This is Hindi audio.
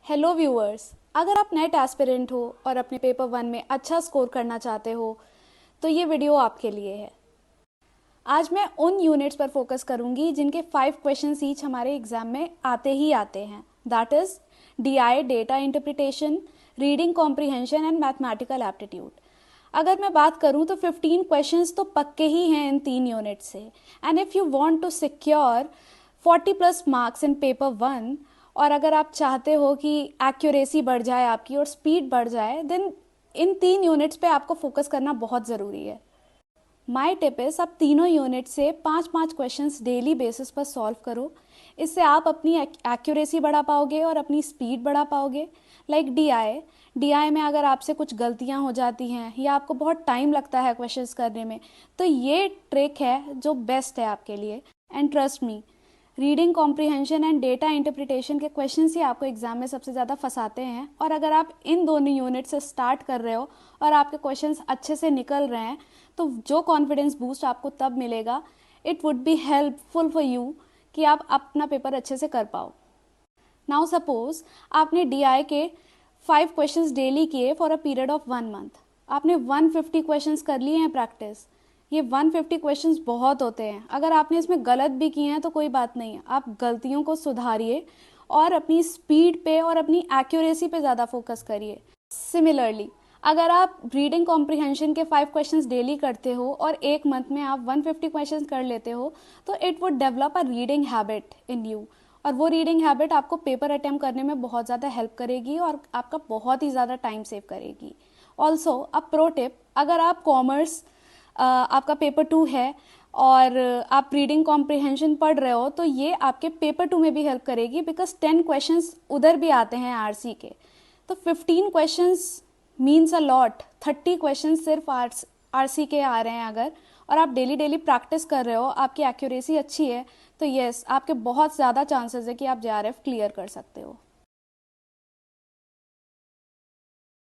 हेलो व्यूअर्स, अगर आप नेट एस्पिरेंट हो और अपने पेपर 1 में अच्छा स्कोर करना चाहते हो तो ये वीडियो आपके लिए है। आज मैं उन यूनिट्स पर फोकस करूंगी जिनके 5 क्वेश्चंस ईच हमारे एग्जाम में आते ही आते हैं। That is DI, data interpretation, reading comprehension and mathematical aptitude. अगर मैं बात करूं तो 15 क्वेश्चंस तो पक्के ही हैं इन 3 यूनिट से। And if you want to secure 40 plus marks in paper 1 और अगर आप चाहते हो कि एक्यूरेसी बढ़ जाए आपकी और स्पीड बढ़ जाए, देन इन 3 यूनिट्स पे आपको फोकस करना बहुत ज़रूरी है। माई टिप इज आप तीनों यूनिट से 5-5 क्वेश्चंस डेली बेसिस पर सॉल्व करो। इससे आप अपनी एक्यूरेसी बढ़ा पाओगे और अपनी स्पीड बढ़ा पाओगे। लाइक डीआई में अगर आपसे कुछ गलतियां हो जाती हैं या आपको बहुत टाइम लगता है क्वेश्चंस करने में, तो ये ट्रिक है जो बेस्ट है आपके लिए। And trust me, reading comprehension and data interpretation के क्वेश्चंस ही आपको एग्जाम में सबसे ज़्यादा फंसाते हैं। और अगर आप इन दोनों यूनिट से स्टार्ट कर रहे हो और आपके क्वेश्चंस अच्छे से निकल रहे हैं, तो जो कॉन्फिडेंस बूस्ट आपको तब मिलेगा, it would be helpful for you कि आप अपना पेपर अच्छे से कर पाओ। नाउ सपोज आपने डीआई के 5 क्वेश्चंस डेली किए for a period of 1 month. आपने 150 क्वेश्चंस कर लिए हैं प्रैक्टिस। ये 150 क्वेश्चंस बहुत होते हैं। अगर आपने इसमें गलत भी किए हैं तो कोई बात नहीं है, आप गलतियों को सुधारिए और अपनी स्पीड पे और अपनी एक्यूरेसी पे ज़्यादा फोकस करिए। सिमिलरली, अगर आप रीडिंग कॉम्प्रिहेंशन के 5 क्वेश्चंस डेली करते हो और एक मंथ में आप 150 क्वेश्चंस कर लेते हो, तो it would develop a reading habit in you. और वो रीडिंग हैबिट आपको पेपर अटेम्प्ट करने में बहुत ज़्यादा हेल्प करेगी और आपका बहुत ही ज़्यादा टाइम सेव करेगी। ऑल्सो अ प्रो टिप, अगर आप कॉमर्स आपका पेपर 2 है और आप रीडिंग कॉम्प्रिहेंशन पढ़ रहे हो, तो ये आपके पेपर 2 में भी हेल्प करेगी बिकॉज 10 क्वेश्चंस उधर भी आते हैं आरसी के। तो 15 questions means a lot. 30 questions सिर्फ आरसी के आ रहे हैं अगर, और आप डेली डेली प्रैक्टिस कर रहे हो, आपकी एक्यूरेसी अच्छी है, तो येस, आपके बहुत ज़्यादा चांसेस है कि आप जेआरएफ क्लियर कर सकते हो।